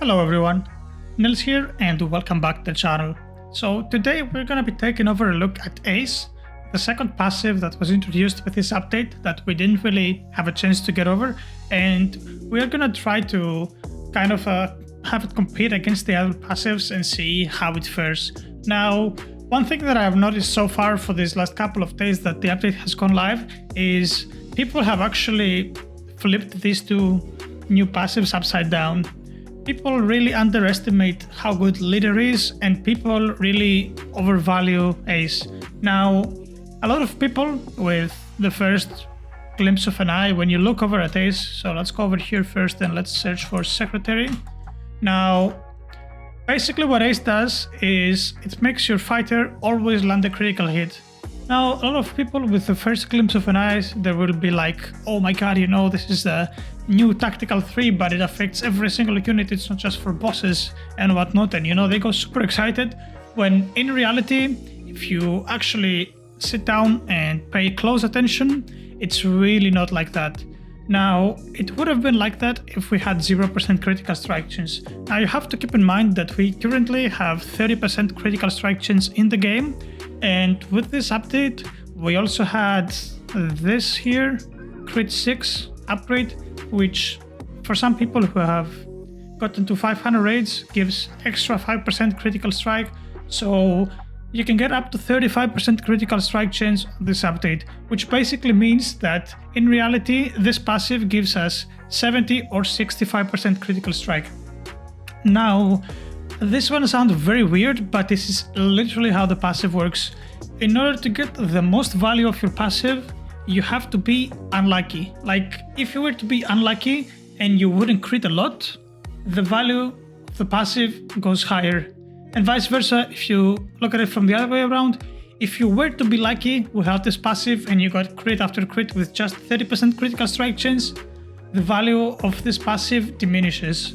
Hello everyone, Nils here and welcome back to the channel. So today we're gonna be taking over a look at Ace, the second passive that was introduced with this update that we didn't really have a chance to get over, and we're gonna try to kind of have it compete against the other passives and see how it fares. Now, one thing that I have noticed so far for these last couple of days that the update has gone live is people have actually flipped these two new passives upside down. People really underestimate how good Leader is, and people really overvalue Ace. Now, a lot of people with the first glimpse of an eye, when you look over at Ace, so let's go over here first and let's search for Secretary. Now, basically what Ace does is it makes your fighter always land a critical hit. Now, a lot of people with the first glimpse of an eye, they will be like, oh my god, you know, this is a new tactical 3, but it affects every single unit, it's not just for bosses and whatnot, and you know, they go super excited, when in reality, if you actually sit down and pay close attention, it's really not like that. Now, it would have been like that if we had 0% critical strike chance. Now, you have to keep in mind that we currently have 30% critical strike chance in the game, and with this update, we also had this here, Crit 6 upgrade, which for some people who have gotten to 500 raids gives extra 5% critical strike, so you can get up to 35% critical strike chance on this update, which basically means that in reality this passive gives us 70 or 65% critical strike. Now, this one sounds very weird, but this is literally how the passive works. In order to get the most value of your passive, you have to be unlucky. Like, if you were to be unlucky and you wouldn't crit a lot, the value of the passive goes higher. And vice versa, if you look at it from the other way around, if you were to be lucky without this passive and you got crit after crit with just 30% critical strike chance, the value of this passive diminishes.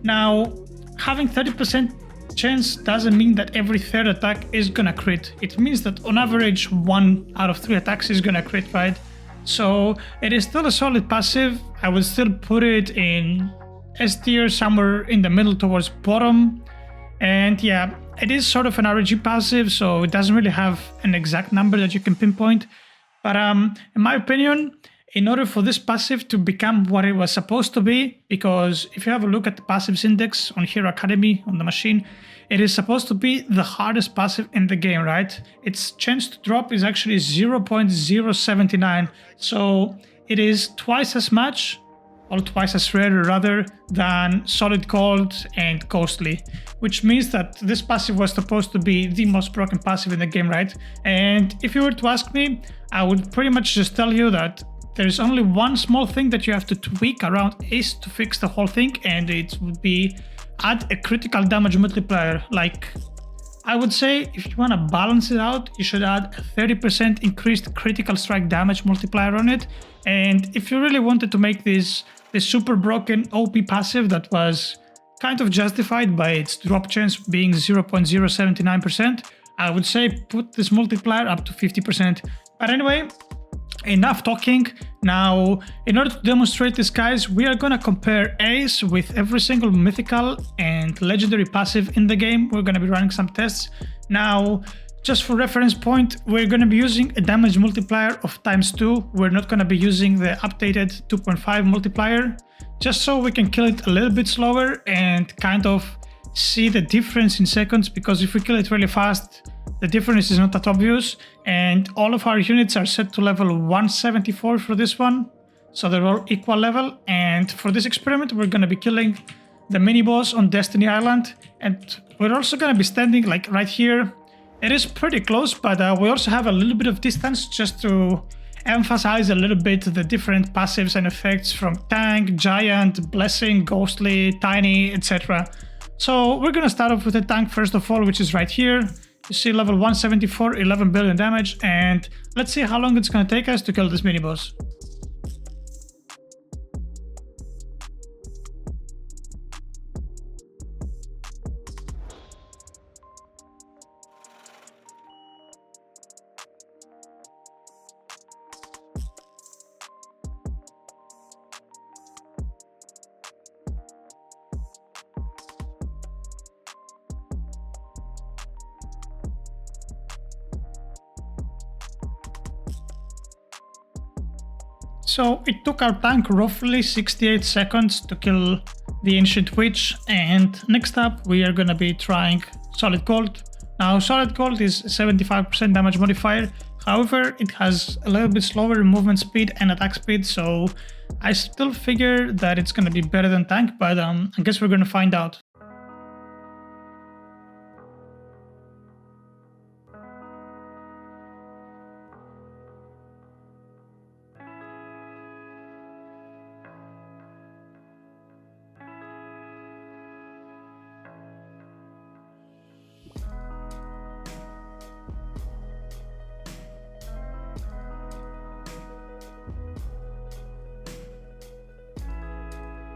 Now, having 30% chance doesn't mean that every third attack is gonna crit. It means that on average 1 out of 3 attacks is gonna crit, right? So it is still a solid passive. I would still put it in S tier, somewhere in the middle towards bottom. And yeah, it is sort of an RNG passive, so it doesn't really have an exact number that you can pinpoint. But in my opinion, in order for this passive to become what it was supposed to be, because if you have a look at the passives index on Hero Academy on the machine, it is supposed to be the hardest passive in the game, right? Its chance to drop is actually 0.079, so it is twice as much, or twice as rare rather, than Solid Gold and Ghostly, which means that this passive was supposed to be the most broken passive in the game, right? And if you were to ask me, I would pretty much just tell you that there's only one small thing that you have to tweak around Ace to fix the whole thing, and it would be add a critical damage multiplier. Like, I would say if you want to balance it out, you should add a 30% increased critical strike damage multiplier on it. And if you really wanted to make this super broken OP passive that was kind of justified by its drop chance being 0.079%, I would say put this multiplier up to 50%. But anyway, enough talking. Now, in order to demonstrate this, guys, we are gonna compare Ace with every single mythical and legendary passive in the game. We're gonna be running some tests. Now, just for reference point, we're gonna be using a damage multiplier of ×2. We're not gonna be using the updated 2.5 multiplier, just so we can kill it a little bit slower and kind of see the difference in seconds, because if we kill it really fast, the difference is not that obvious, and all of our units are set to level 174 for this one, so they're all equal level. And for this experiment, we're going to be killing the mini-boss on Destiny Island, and we're also going to be standing like right here. It is pretty close, but we also have a little bit of distance just to emphasize a little bit the different passives and effects from Tank, Giant, Blessing, Ghostly, Tiny, etc. So we're going to start off with the Tank first of all, which is right here. You see level 174, 11 billion damage, and let's see how long it's going to take us to kill this mini-boss. So it took our tank roughly 68 seconds to kill the Ancient Witch, and next up we are gonna be trying Solid Gold. Now Solid Gold is 75% damage modifier, however it has a little bit slower movement speed and attack speed, so I still figure that it's gonna be better than tank, but I guess we're gonna find out.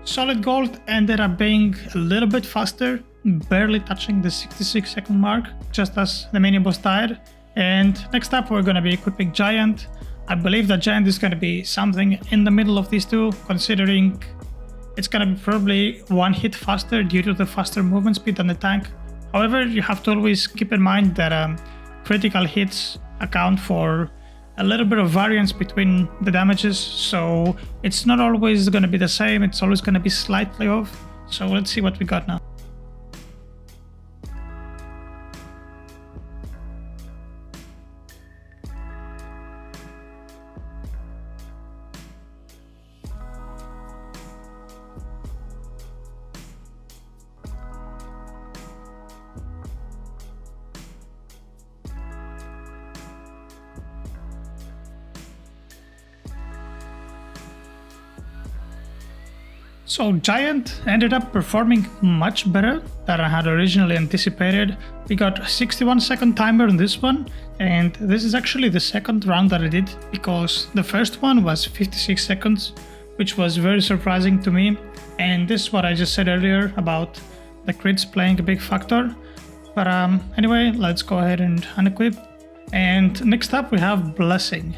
Solid Gold ended up being a little bit faster, barely touching the 66-second mark, just as the mini boss died. And next up we're gonna be equipping Giant. I believe that Giant is gonna be something in the middle of these two, considering it's gonna be probably one hit faster due to the faster movement speed than the tank. However, you have to always keep in mind that critical hits account for a little bit of variance between the damages, so it's not always going to be the same, it's always going to be slightly off. So let's see what we got now. So Giant ended up performing much better than I had originally anticipated. We got a 61-second timer on this one, and this is actually the second round that I did, because the first one was 56 seconds, which was very surprising to me. And this is what I just said earlier about the crits playing a big factor. But anyway, let's go ahead and unequip. And next up we have Blessing.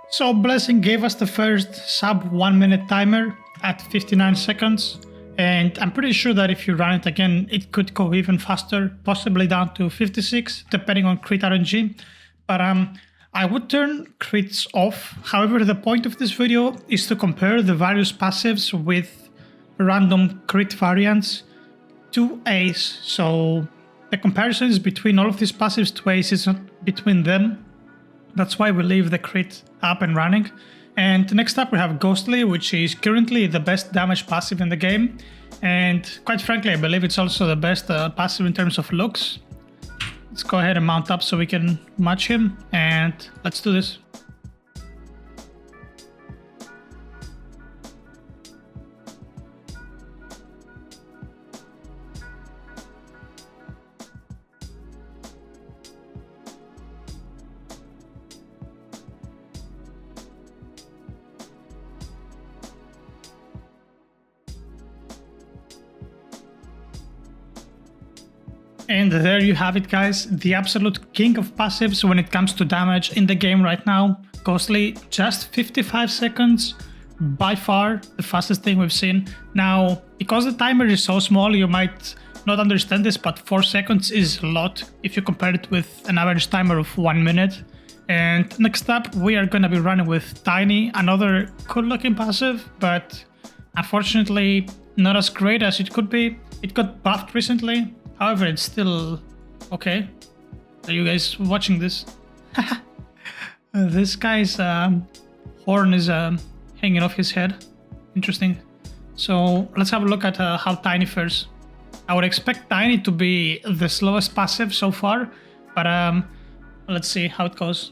So Blessing gave us the first sub 1 minute timer at 59 seconds, and I'm pretty sure that if you run it again it could go even faster, possibly down to 56 depending on crit RNG, but I would turn crits off. However, the point of this video is to compare the various passives with random crit variants to Ace, so the comparison is between all of these passives to Ace, is not between them. That's why we leave the crit up and running. And next up we have Ghostly, which is currently the best damage passive in the game. And quite frankly, I believe it's also the best passive in terms of looks. Let's go ahead and mount up so we can match him, and let's do this. And there you have it, guys, the absolute king of passives when it comes to damage in the game right now. Ghostly, just 55 seconds, by far the fastest thing we've seen. Now, because the timer is so small, you might not understand this, but 4 seconds is a lot if you compare it with an average timer of 1 minute. And next up, we are gonna be running with Tiny, another cool looking passive, but unfortunately not as great as it could be. It got buffed recently. However, it's still okay. Are you guys watching this? This guy's horn is hanging off his head. Interesting. So let's have a look at how Tiny fares. I would expect Tiny to be the slowest passive so far, but let's see how it goes.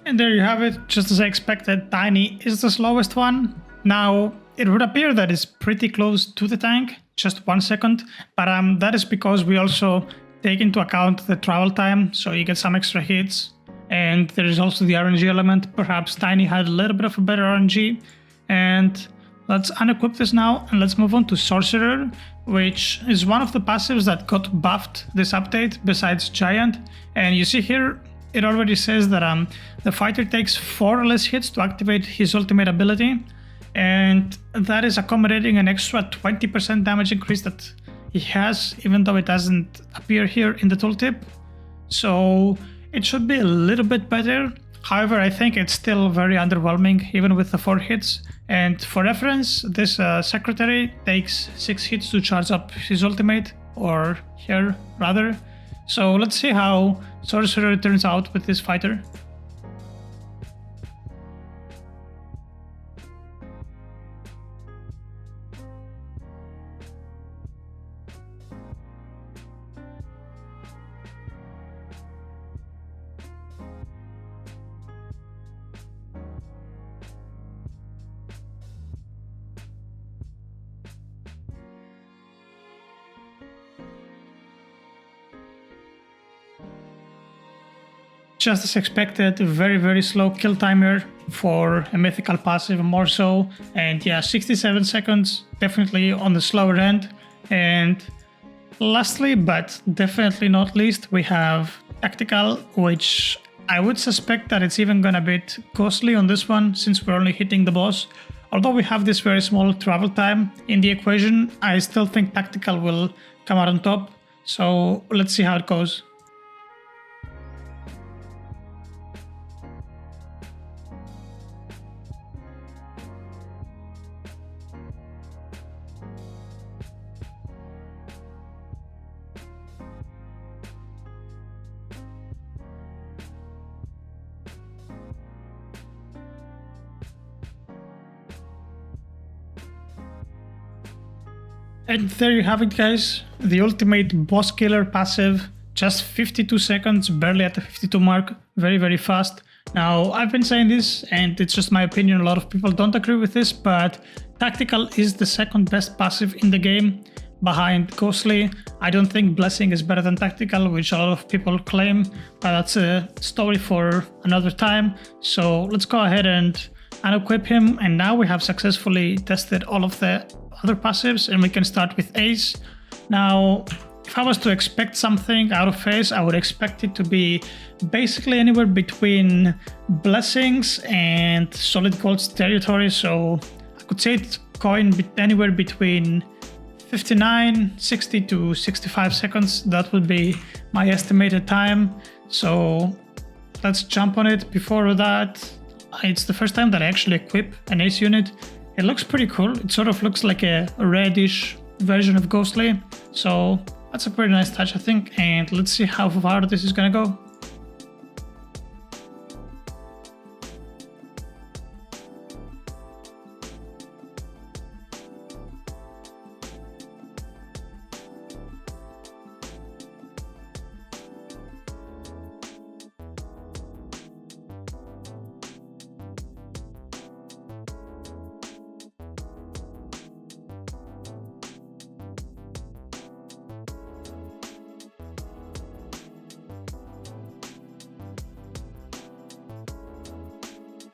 And there you have it, just as I expected, Tiny is the slowest one. Now, it would appear that it's pretty close to the tank, just 1 second, but that is because we also take into account the travel time, so you get some extra hits. And there is also the RNG element. Perhaps Tiny had a little bit of a better RNG. And let's unequip this now, and let's move on to Sorcerer, which is one of the passives that got buffed this update besides Giant. And you see here, it already says that the fighter takes 4 less hits to activate his ultimate ability, and that is accommodating an extra 20% damage increase that he has, even though it doesn't appear here in the tooltip. So it should be a little bit better. However, I think it's still very underwhelming, even with the 4 hits. And for reference, this Secretary takes 6 hits to charge up his ultimate, or here rather. So let's see how Sorcerer turns out with this fighter. Just as expected, very slow kill timer for a mythical passive, more so. And yeah, 67 seconds, definitely on the slower end. And lastly, but definitely not least, we have Tactical, which I would suspect that it's even gonna be costly on this one, since we're only hitting the boss. Although we have this very small travel time in the equation, I still think Tactical will come out on top. So let's see how it goes. And there you have it, guys, the ultimate boss killer passive, just 52 seconds, barely at the 52 mark, very fast. Now, I've been saying this, and it's just my opinion, a lot of people don't agree with this, but Tactical is the second best passive in the game, behind Ghostly. I don't think Blessing is better than Tactical, which a lot of people claim, but that's a story for another time. So let's go ahead and unequip him, and now we have successfully tested all of the other passives, and we can start with Ace. Now, if I was to expect something out of Ace, I would expect it to be basically anywhere between Blessings and Solid Gold's territory. So I could say it's going anywhere between 59, 60 to 65 seconds. That would be my estimated time. So let's jump on it. Before that, it's the first time that I actually equip an Ace unit. It looks pretty cool. It sort of looks like a reddish version of Ghostly. So that's a pretty nice touch, I think. And let's see how far this is gonna go.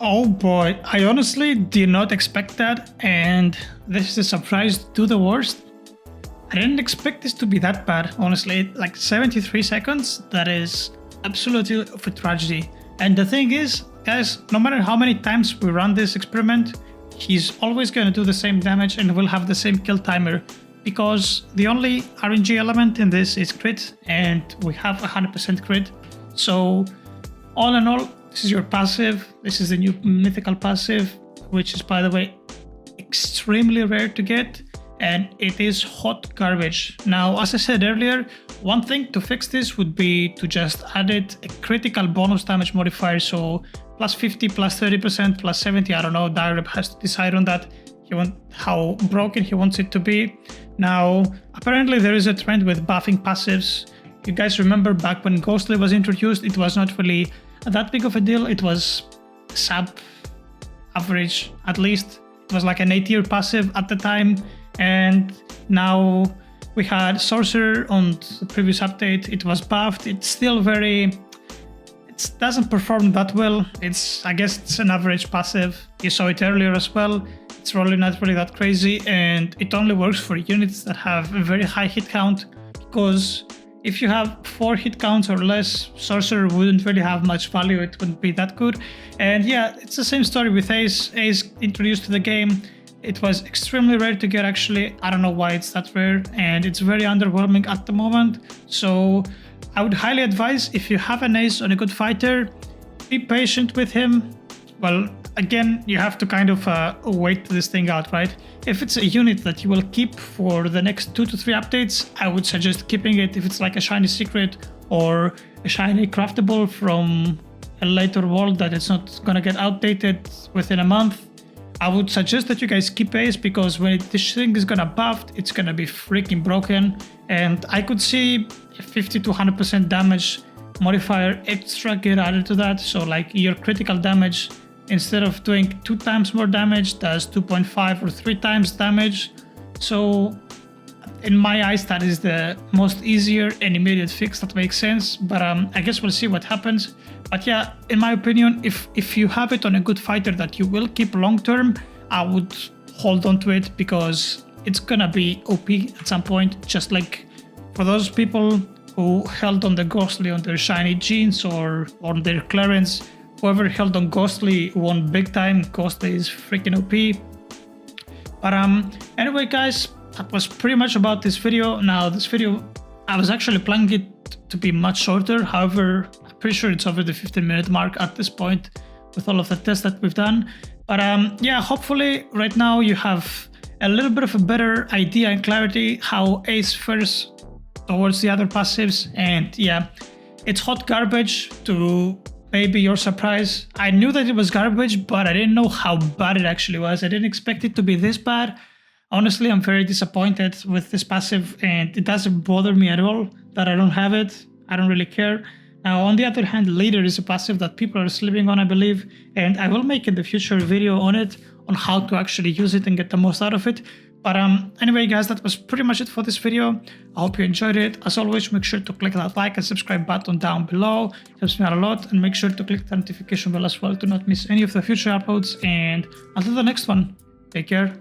Oh boy, I honestly did not expect that, and this is a surprise to the worst. I didn't expect this to be that bad, honestly. Like 73 seconds, that is absolutely of a tragedy. And the thing is, guys, no matter how many times we run this experiment, he's always going to do the same damage and will have the same kill timer, because the only RNG element in this is crit, and we have 100% crit. So all in all, this is your passive. This is the new mythical passive, which is, by the way, extremely rare to get, and it is hot garbage. Now, as I said earlier, one thing to fix this would be to just add it a critical bonus damage modifier, so plus 50, plus 30%, plus 70, I don't know, Direb has to decide on that, how broken he wants it to be. Now, apparently there is a trend with buffing passives you guys remember back when Ghostly was introduced, it was not really that big of a deal. It was sub-average, at least. It was like an A-tier passive at the time, and now we had Sorcerer on the previous update. It was buffed. It's still it doesn't perform that well. I guess it's an average passive. You saw it earlier as well. It's really not really that crazy, and it only works for units that have a very high hit count, because if you have 4 hit counts or less, Sorcerer wouldn't really have much value. It wouldn't be that good. And yeah, it's the same story with Ace. Ace introduced to the game. It was extremely rare to get, actually. I don't know why it's that rare, and it's very underwhelming at the moment. So I would highly advise, if you have an Ace on a good fighter, be patient with him. Well, again, you have to kind of wait this thing out, right? If it's a unit that you will keep for the next 2 to 3 updates, I would suggest keeping it. If it's like a shiny secret or a shiny craftable from a later world that it's not gonna get outdated within a month, I would suggest that you guys keep Ace, because when this thing is gonna buff, it's gonna be freaking broken. And I could see a 50 to 100% damage modifier extra get added to that. So like your critical damage, instead of doing 2 times more damage, does 2.5 or 3 times damage. So in my eyes, that is the most easier and immediate fix that makes sense. But I guess we'll see what happens. But yeah, in my opinion, if you have it on a good fighter that you will keep long term, I would hold on to it, because it's gonna be OP at some point. Just like for those people who held on the Ghostly on their shiny jeans or on their clearance, whoever held on Ghostly won big time. Ghostly is freaking OP. But anyway, guys, that was pretty much about this video. Now, this video, I was actually planning it to be much shorter. However, I'm pretty sure it's over the 15-minute mark at this point with all of the tests that we've done. But yeah, hopefully right now you have a little bit of a better idea and clarity how Ace fares towards the other passives. And yeah, it's hot garbage, to maybe your surprise. I knew that it was garbage, but I didn't know how bad it actually was. I didn't expect it to be this bad. Honestly, I'm very disappointed with this passive, and it doesn't bother me at all that I don't have it. I don't really care. Now, on the other hand, Leader is a passive that people are sleeping on, I believe, and I will make in the future a video on it, on how to actually use it and get the most out of it. But anyway, guys, that was pretty much it for this video. I hope you enjoyed it. As always, make sure to click that like and subscribe button down below. It helps me out a lot. And make sure to click the notification bell as well to not miss any of the future uploads. And until the next one, take care.